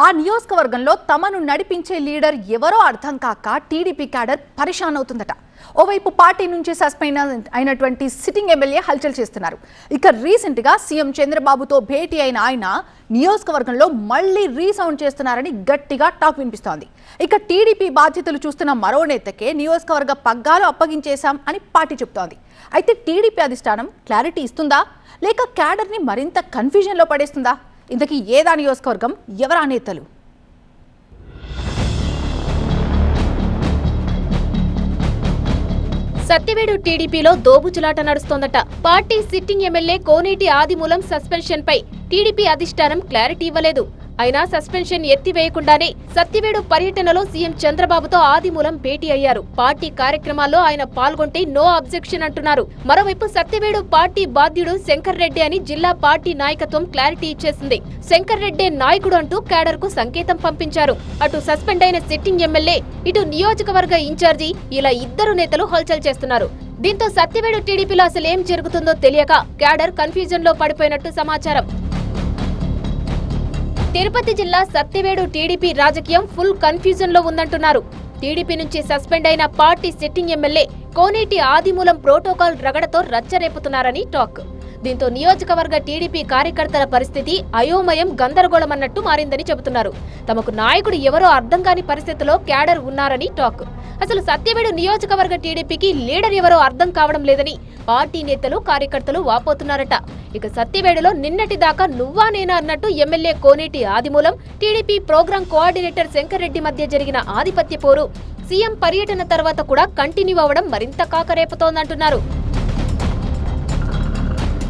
ఆ నియోజకవర్గంలో తమను నడిపించే లీడర్ ఎవరో అర్థం కాక టీడీపీ క్యాడర్ పరిశాన్ అవుతుందట. ఓవైపు పార్టీ నుంచి సస్పెండ్ అయినటువంటి సిట్టింగ్ ఎమ్మెల్యే హల్చల్ చేస్తున్నారు. ఇక రీసెంట్ గా సీఎం చంద్రబాబుతో భేటీ అయిన ఆయన నియోజకవర్గంలో మళ్లీ రీసౌండ్ చేస్తున్నారని గట్టిగా టాక్ వినిపిస్తోంది. ఇక టీడీపీ బాధ్యతలు చూస్తున్న మరో నేతకే నియోజకవర్గ పగ్గాలు అప్పగించేశాం అని పార్టీ చెబుతోంది. అయితే టీడీపీ అధిష్టానం క్లారిటీ ఇస్తుందా లేక క్యాడర్ ని మరింత కన్ఫ్యూజన్ లో పడేస్తుందా? ఇంతకీ ఏదా నియోజకవర్గం, ఎవరా నేతలు? సత్యవేడు టీడీపీలో దోబుచులాట నడుస్తోందట. పార్టీ సిట్టింగ్ ఎమ్మెల్యే కోనేటి ఆదిమూలం సస్పెన్షన్ పై టీడీపీ అధిష్టానం క్లారిటీ ఇవ్వలేదు. అయినా సస్పెన్షన్ ఎత్తివేయకుండానే సత్యవేడు పర్యటనలో సీఎం చంద్రబాబుతో ఆదిమూలం భేటీ అయ్యారు. పార్టీ కార్యక్రమాల్లో ఆయన పాల్గొంటే నో అబ్జెక్షన్ అంటున్నారు. మరోవైపు సత్యవేడు పార్టీ బాధ్యుడు శంకర్ రెడ్డి అని జిల్లా పార్టీ నాయకత్వం క్లారిటీ ఇచ్చేసింది. శంకర్ రెడ్డి నాయకుడు అంటూ క్యాడర్ కు సంకేతం పంపించారు. అటు సస్పెండ్ అయిన సిట్టింగ్ ఎమ్మెల్యే, ఇటు నియోజకవర్గ ఇన్ఛార్జి, ఇలా ఇద్దరు నేతలు హల్చల్ చేస్తున్నారు. దీంతో సత్యవేడు టీడీపీలో అసలు ఏం జరుగుతుందో తెలియక క్యాడర్ కన్ఫ్యూజన్ లో పడిపోయినట్టు సమాచారం. తిరుపతి జిల్లా సత్యవేడు టీడీపీ రాజకీయం ఫుల్ కన్ఫ్యూజన్ లో ఉందంటున్నారు. టీడీపీ నుంచి సస్పెండ్ అయిన పార్టీ సిట్టింగ్ ఎమ్మెల్యే కోనేటి ఆదిమూలం ప్రోటోకాల్ రగడతో రచ్చరేపుతున్నారని టాక్. దీంతో నియోజకవర్గ టీడీపీ కార్యకర్తల పరిస్థితి అయోమయం, గందరగోళమన్నట్టు మారిందని చెబుతున్నారు. తమకు నాయకుడు ఎవరో అర్థం కాని పరిస్థితిలో క్యాడర్ ఉన్నారని టాక్. అసలు సత్యవేడు నియోజకవర్గ టీడీపీకి లీడర్ ఎవరో అర్థం కావడం లేదని పార్టీ నేతలు, కార్యకర్తలు వాపోతున్నారట. ఇక సత్యవేడులో నిన్నటి దాకా నువ్వా నేనా అన్నట్టు MLA Koneti Adimulam, TDP programme coordinator Shankar Reddy మధ్య జరిగిన ఆధిపత్య పోరు సీఎం పర్యటన తర్వాత కూడా కంటిన్యూ అవ్వడం మరింత కాకరేపుతోందంటున్నారు.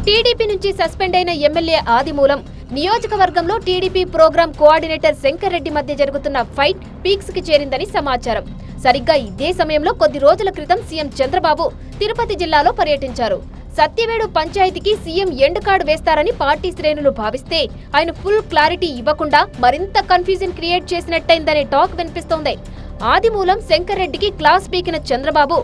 టీడీపీ నుంచి సస్పెండ్ అయిన ఎమ్మెల్యే ఆదిమూలం, నియోజకవర్గంలో TDP programme coordinator Shankar Reddy మధ్య జరుగుతున్న ఫైట్ పీక్స్ కి చేరిందని సమాచారం. సరిగ్గా ఇదే సమయంలో కొద్ది రోజుల క్రితం సీఎం చంద్రబాబు తిరుపతి జిల్లాలో పర్యటించారు. సత్యవేడు పంచాయతీకి సీఎం ఎండ్ కార్డు వేస్తారని పార్టీ శ్రేణులు భావిస్తే ఆయన ఫుల్ క్లారిటీ ఇవ్వకుండా మరింత కన్ఫ్యూజన్ క్రియేట్ చేసినట్టయిందనే టాక్ వినిపిస్తోంది. ఆదిమూలం, శంకర్ రెడ్డికి క్లాస్ పీకిన చంద్రబాబు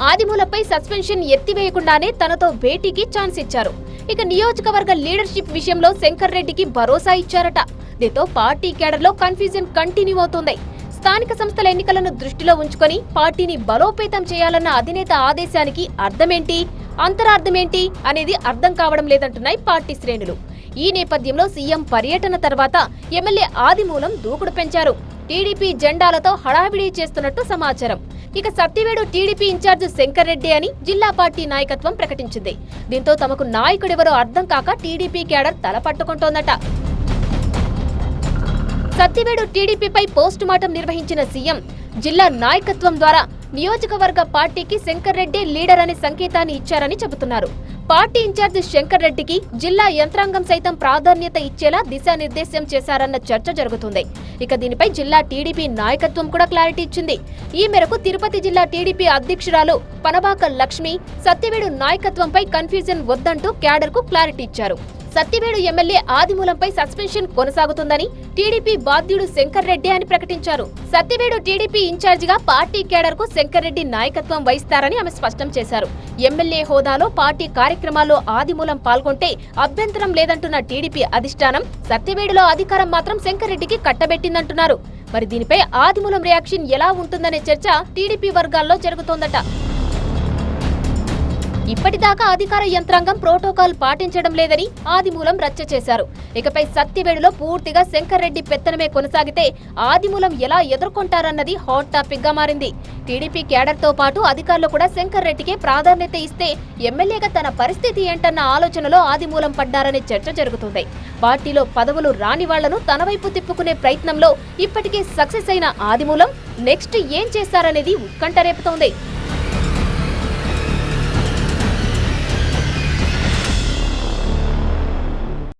ఆదిమూలపై సస్పెన్షన్ ఎత్తివేయకుండానే తనతో భేటీకి ఛాన్స్ ఇచ్చారు. ఇక నియోజకవర్గ లీడర్షిప్ విషయంలో శంకర్ రెడ్డికి భరోసా ఇచ్చారట. దీంతో పార్టీ కేడర్లో కన్ఫ్యూజన్ కంటిన్యూ అవుతోంది. స్థానిక సంస్థల ఎన్నికలను దృష్టిలో ఉంచుకొని పార్టీని బలోపేతం చేయాలన్న అధినేత ఆదేశానికి అర్థమేంటి, అంతరార్థమేంటి అనేది అర్థం కావడం లేదంటున్నాయి పార్టీ శ్రేణులు. ఈ నేపథ్యంలో సీఎం పర్యటన తర్వాత ఎమ్మెల్యే ఆదిమూలం దూకుడు పెంచారు. టీడీపీ జెండాలతో హడావిడి చేస్తున్నట్టు సమాచారం. ఇక సత్యవేడు టీడీపీ ఇన్ఛార్జ్ శంకర్ రెడ్డి అని జిల్లా పార్టీ నాయకత్వం ప్రకటించింది. దీంతో తమకు నాయకుడెవరో అర్థం కాక టీడీపీ క్యాడర్ తల పట్టుకుంటోందట. సత్యవేడు టీడీపీపై పోస్ట్ మార్టం నిర్వహించిన సీఎం జిల్లా నాయకత్వం ద్వారా నియోజకవర్గ పార్టీకి శంకర్ రెడ్డి లీడర్ అనే సంకేతాన్ని ఇచ్చారని చెబుతున్నారు. పార్టీ ఇన్ఛార్జ్ శంకర్ రెడ్డికి జిల్లా యంత్రాంగం సైతం ప్రాధాన్యత ఇచ్చేలా దిశానిర్దేశం చేశారన్న చర్చ జరుగుతుంది. ఇక దీనిపై జిల్లా టీడీపీ నాయకత్వం కూడా క్లారిటీ ఇచ్చింది. ఈ మేరకు తిరుపతి జిల్లా టీడీపీ అధ్యక్షురాలు పనబాక లక్ష్మి సత్యవేడు నాయకత్వంపై కన్ఫ్యూజన్ వద్దంటూ క్యాడర్ కు క్లారిటీ ఇచ్చారు. సత్యవేడు ఎమ్మెల్యే ఆదిమూలంపై సస్పెన్షన్ కొనసాగుతుందని టీడీపీ బాధ్యుడు శంకర్ రెడ్డి అని ప్రకటించారు. సత్యవేడు టీడీపీ ఇన్ఛార్జిగా పార్టీ కేడర్ కు శంకర్ రెడ్డి నాయకత్వం వహిస్తారని ఆమె స్పష్టం చేశారు. ఎమ్మెల్యే హోదాలో పార్టీ కార్యక్రమాల్లో ఆదిమూలం పాల్గొంటే అభ్యంతరం లేదంటున్న టీడీపీ అధిష్టానం సత్యవేడులో అధికారం మాత్రం శంకర్ రెడ్డికి కట్టబెట్టిందంటున్నారు. మరి దీనిపై ఆదిమూలం రియాక్షన్ ఎలా ఉంటుందనే చర్చ టీడీపీ వర్గాల్లో జరుగుతోందట. ఇప్పటిదాకా అధికార యంత్రాంగం ప్రోటోకాల్ పాటించడం లేదని ఆదిమూలం రచ్చ చేశారు. ఇకపై సత్యవేడులో పూర్తిగా శంకర్ రెడ్డి పెత్తనమే కొనసాగితే ఆదిమూలం ఎలా ఎదుర్కొంటారన్నది హాట్ టాపిక్ గా మారింది. టీడీపీ క్యాడర్ తో పాటు అధికారులు కూడా శంకర్ రెడ్డికే ప్రాధాన్యత ఇస్తే ఎమ్మెల్యేగా తన పరిస్థితి ఏంటన్న ఆలోచనలో ఆదిమూలం పడ్డారనే చర్చ జరుగుతుంది. పార్టీలో పదవులు రాని వాళ్లను తన వైపు తిప్పుకునే ప్రయత్నంలో ఇప్పటికే సక్సెస్ అయిన ఆదిమూలం నెక్స్ట్ ఏం చేస్తారనేది ఉత్కంఠ రేపుతోంది.